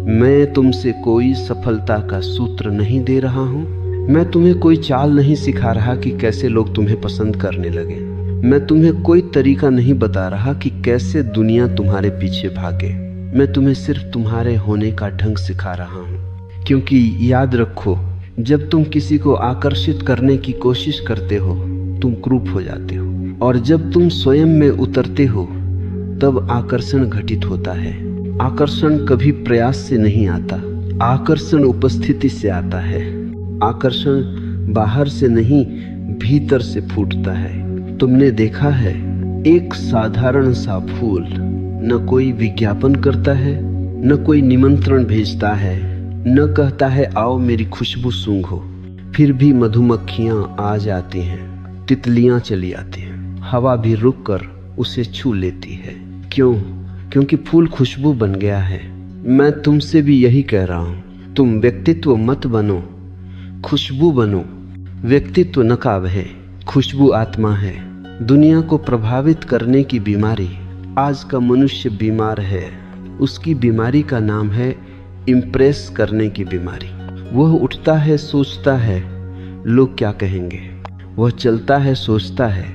मैं तुमसे कोई सफलता का सूत्र नहीं दे रहा हूँ। मैं तुम्हें कोई चाल नहीं सिखा रहा कि कैसे लोग तुम्हें पसंद करने लगे। मैं तुम्हें कोई तरीका नहीं बता रहा कि कैसे दुनिया तुम्हारे पीछे भागे। मैं तुम्हें सिर्फ तुम्हारे होने का ढंग सिखा रहा हूँ। क्योंकि याद रखो, जब तुम किसी को आकर्षित करने की कोशिश करते हो तुम क्रूप हो जाते हो, और जब तुम स्वयं में उतरते हो तब आकर्षण घटित होता है। आकर्षण कभी प्रयास से नहीं आता, आकर्षण उपस्थिति से आता है। आकर्षण बाहर से नहीं भीतर से फूटता है। तुमने देखा है, एक साधारण सा फूल न कोई विज्ञापन करता है, न कोई निमंत्रण भेजता है, न कहता है आओ मेरी खुशबू सूंघो। फिर भी मधुमक्खियां आ जाती हैं, तितलियां चली आती हैं, हवा भी रुककर उसे छू लेती है। क्यों? क्योंकि फूल खुशबू बन गया है। मैं तुमसे भी यही कह रहा हूं, तुम व्यक्तित्व मत बनो, खुशबू बनो। व्यक्तित्व नकाब है, खुशबू आत्मा है। दुनिया को प्रभावित करने की बीमारी, आज का मनुष्य बीमार है। उसकी बीमारी का नाम है इम्प्रेस करने की बीमारी। वह उठता है, सोचता है लोग क्या कहेंगे। वह चलता है, सोचता है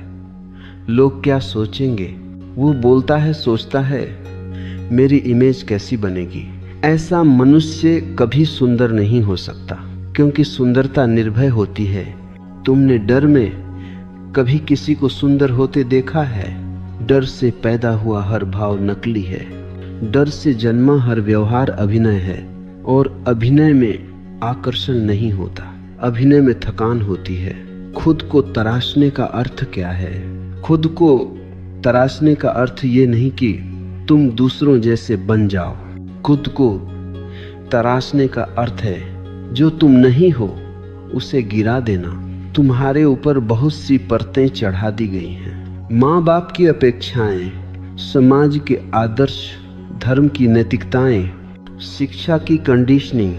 लोग क्या सोचेंगे। वो बोलता है, सोचता है मेरी इमेज कैसी बनेगी। ऐसा मनुष्य कभी सुंदर नहीं हो सकता, क्योंकि सुंदरता निर्भय होती है। तुमने डर में कभी किसी को सुंदर होते देखा है? डर से पैदा हुआ हर भाव नकली है। डर से जन्मा हर व्यवहार अभिनय है, और अभिनय में आकर्षण नहीं होता, अभिनय में थकान होती है। खुद को तराशने का अर्थ क्या है? खुद को तराशने का अर्थ ये नहीं कि तुम दूसरों जैसे बन जाओ। खुद को तराशने का अर्थ है जो तुम नहीं हो उसे गिरा देना। तुम्हारे ऊपर बहुत सी परतें चढ़ा दी गई हैं। माँ बाप की अपेक्षाएं, समाज के आदर्श, धर्म की नैतिकताएं, शिक्षा की कंडीशनिंग,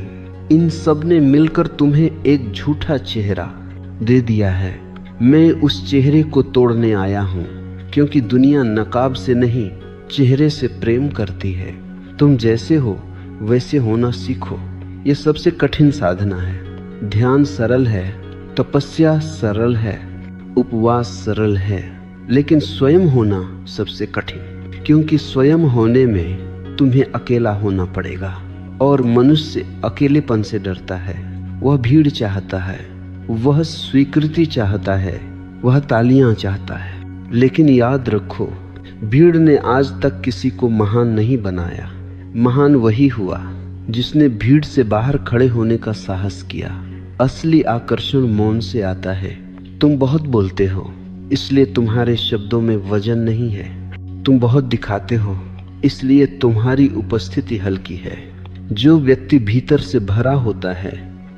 इन सब ने मिलकर तुम्हें एक झूठा चेहरा दे दिया है। मैं उस चेहरे को तोड़ने आया हूँ, क्योंकि दुनिया नकाब से नहीं चेहरे से प्रेम करती है। तुम जैसे हो वैसे होना सीखो। ये सबसे कठिन साधना है। ध्यान सरल है, तपस्या सरल है, उपवास सरल है, लेकिन स्वयं होना सबसे कठिन। क्योंकि स्वयं होने में तुम्हें अकेला होना पड़ेगा, और मनुष्य अकेलेपन से डरता है। वह भीड़ चाहता है, वह स्वीकृति चाहता है, वह तालियां चाहता है। लेकिन याद रखो, भीड़ ने आज तक किसी को महान नहीं बनाया। महान वही हुआ जिसने भीड़ से बाहर खड़े होने का साहस किया। असली आकर्षण मौन से आता है। तुम बहुत बोलते हो, इसलिए तुम्हारे शब्दों में वजन नहीं है। तुम बहुत दिखाते हो, इसलिए तुम्हारी उपस्थिति हल्की है। जो व्यक्ति भीतर से भरा होता है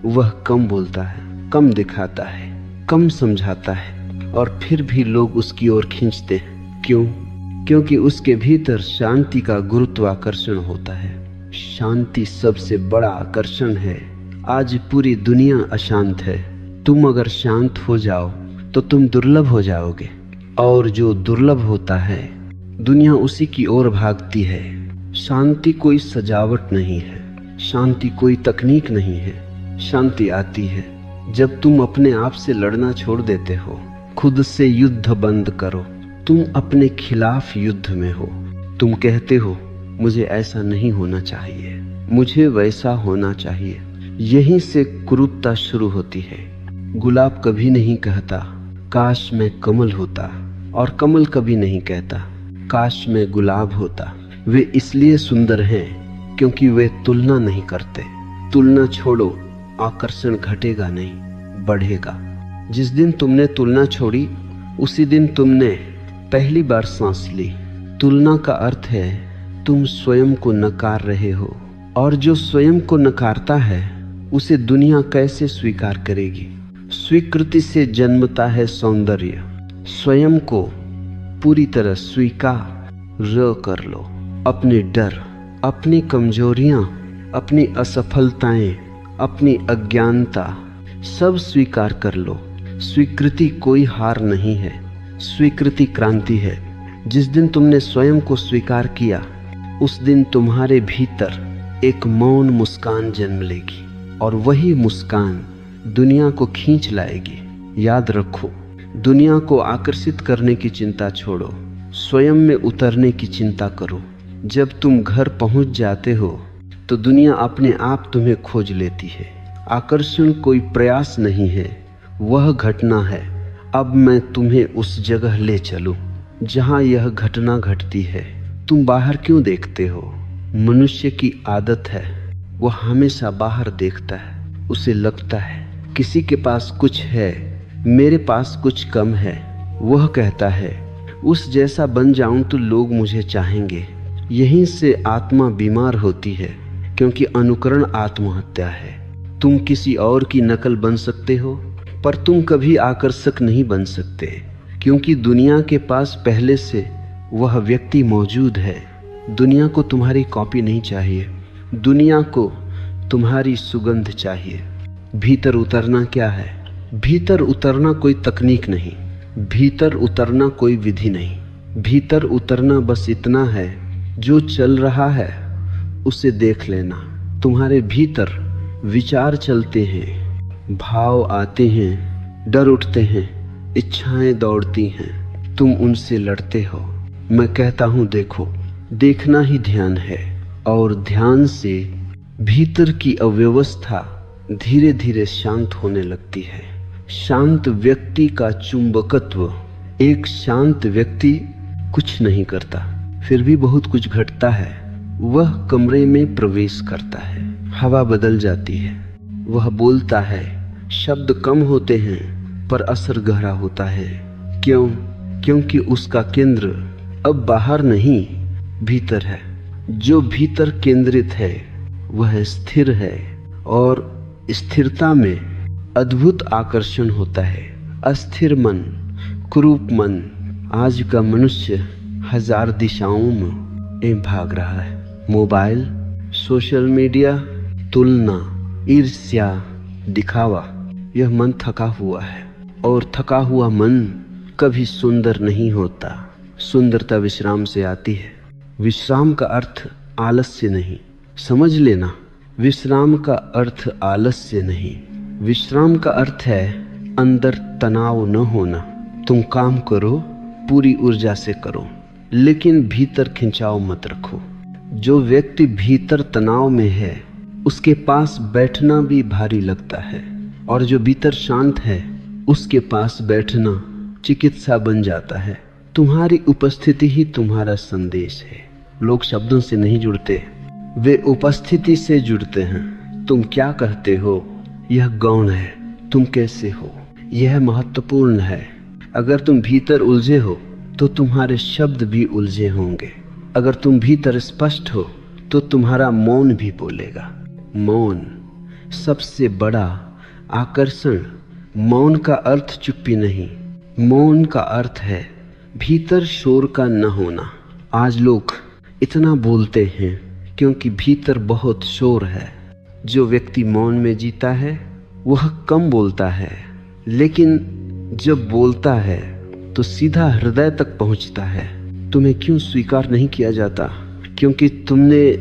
वह कम बोलता है, कम दिखाता है, कम समझाता है, और फिर भी लोग उसकी ओर खींचते हैं। क्यों? क्योंकि उसके भीतर शांति का गुरुत्वाकर्षण होता है। शांति सबसे बड़ा आकर्षण है। आज पूरी दुनिया अशांत है। तुम अगर शांत हो जाओ तो तुम दुर्लभ हो जाओगे, और जो दुर्लभ होता है दुनिया उसी की ओर भागती है। शांति कोई सजावट नहीं है, शांति कोई तकनीक नहीं है। शांति आती है जब तुम अपने आप से लड़ना छोड़ देते हो। खुद से युद्ध बंद करो। तुम अपने खिलाफ युद्ध में हो। तुम कहते हो मुझे ऐसा नहीं होना चाहिए, मुझे वैसा होना चाहिए। यहीं से क्रूरता शुरू होती है। गुलाब कभी नहीं कहता काश मैं कमल होता, और कमल कभी नहीं कहता काश मैं गुलाब होता। वे इसलिए सुंदर हैं क्योंकि वे तुलना नहीं करते। तुलना छोड़ो, आकर्षण घटेगा नहीं, बढ़ेगा। जिस दिन तुमने तुलना छोड़ी उसी दिन तुमने पहली बार सांस ली। तुलना का अर्थ है तुम स्वयं को नकार रहे हो, और जो स्वयं को नकारता है उसे दुनिया कैसे स्वीकार करेगी। स्वीकृति से जन्मता है सौंदर्य। स्वयं को पूरी तरह स्वीकार कर लो। अपने डर, अपनी कमजोरियां, अपनी असफलताएं, अपनी अज्ञानता सब स्वीकार कर लो। स्वीकृति कोई हार नहीं है, स्वीकृति क्रांति है। जिस दिन तुमने स्वयं को स्वीकार किया उस दिन तुम्हारे भीतर एक मौन मुस्कान जन्म लेगी और वही मुस्कान दुनिया को खींच लाएगी। याद रखो, दुनिया को आकर्षित करने की चिंता छोड़ो, स्वयं में उतरने की चिंता करो। जब तुम घर पहुंच जाते हो तो दुनिया अपने आप तुम्हें खोज लेती है। आकर्षण कोई प्रयास नहीं है, वह घटना है। अब मैं तुम्हें उस जगह ले चलूं जहां यह घटना घटती है। तुम बाहर क्यों देखते हो? मनुष्य की आदत है, वह हमेशा बाहर देखता है। उसे लगता है किसी के पास कुछ है, मेरे पास कुछ कम है। वह कहता है उस जैसा बन जाऊं तो लोग मुझे चाहेंगे। यहीं से आत्मा बीमार होती है, क्योंकि अनुकरण आत्महत्या है। तुम किसी और की नकल बन सकते हो, पर तुम कभी आकर्षक नहीं बन सकते, क्योंकि दुनिया के पास पहले से वह व्यक्ति मौजूद है। दुनिया को तुम्हारी कॉपी नहीं चाहिए, दुनिया को तुम्हारी सुगंध चाहिए। भीतर उतरना क्या है? भीतर उतरना कोई तकनीक नहीं, भीतर उतरना कोई विधि नहीं। भीतर उतरना बस इतना है, जो चल रहा है उसे देख लेना। तुम्हारे भीतर विचार चलते हैं, भाव आते हैं, डर उठते हैं, इच्छाएं दौड़ती हैं, तुम उनसे लड़ते हो। मैं कहता हूं देखो, देखना ही ध्यान है, और ध्यान से भीतर की अव्यवस्था धीरे धीरे शांत होने लगती है। शांत व्यक्ति का चुंबकत्व, एक शांत व्यक्ति कुछ नहीं करता, फिर भी बहुत कुछ घटता है। वह कमरे में प्रवेश करता है, हवा बदल जाती है, वह बोलता है, शब्द कम होते हैं पर असर गहरा होता है। क्यों? क्योंकि उसका केंद्र अब बाहर नहीं, भीतर है। जो भीतर केंद्रित है वह स्थिर है, और स्थिरता में अद्भुत आकर्षण होता है। अस्थिर मन, कुरूप मन, आज का मनुष्य 1000 दिशाओं में भाग रहा है। मोबाइल, सोशल मीडिया, तुलना, ईर्ष्या, दिखावा, यह मन थका हुआ है, और थका हुआ मन कभी सुंदर नहीं होता। सुंदरता विश्राम से आती है। विश्राम का अर्थ आलस्य नहीं, समझ लेना। विश्राम का अर्थ आलस्य नहीं, विश्राम का अर्थ है अंदर तनाव न होना। तुम काम करो, पूरी ऊर्जा से करो, लेकिन भीतर खिंचाव मत रखो। जो व्यक्ति भीतर तनाव में है उसके पास बैठना भी भारी लगता है, और जो भीतर शांत है उसके पास बैठना चिकित्सा बन जाता है। तुम्हारी उपस्थिति ही तुम्हारा संदेश है। लोग शब्दों से नहीं जुड़ते, वे उपस्थिति से जुड़ते हैं। तुम क्या कहते हो यह गौण है, तुम कैसे हो यह महत्वपूर्ण है। अगर तुम भीतर उलझे हो तो तुम्हारे शब्द भी उलझे होंगे। अगर तुम भीतर स्पष्ट हो तो तुम्हारा मौन भी बोलेगा। मौन सबसे बड़ा आकर्षण। मौन का अर्थ चुप्पी नहीं, मौन का अर्थ है भीतर शोर का न होना। आज लोग इतना बोलते हैं क्योंकि भीतर बहुत शोर है। जो व्यक्ति मौन में जीता है वह कम बोलता है, लेकिन जब बोलता है तो सीधा हृदय तक पहुंचता है। तुम्हें क्यों स्वीकार नहीं किया जाता? क्योंकि तुमने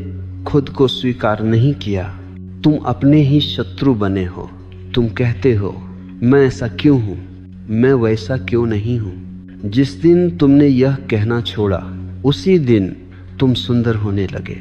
खुद को स्वीकार नहीं किया। तुम अपने ही शत्रु बने हो। तुम कहते हो मैं ऐसा क्यों हूं, मैं वैसा क्यों नहीं हूं। जिस दिन तुमने यह कहना छोड़ा उसी दिन तुम सुंदर होने लगे।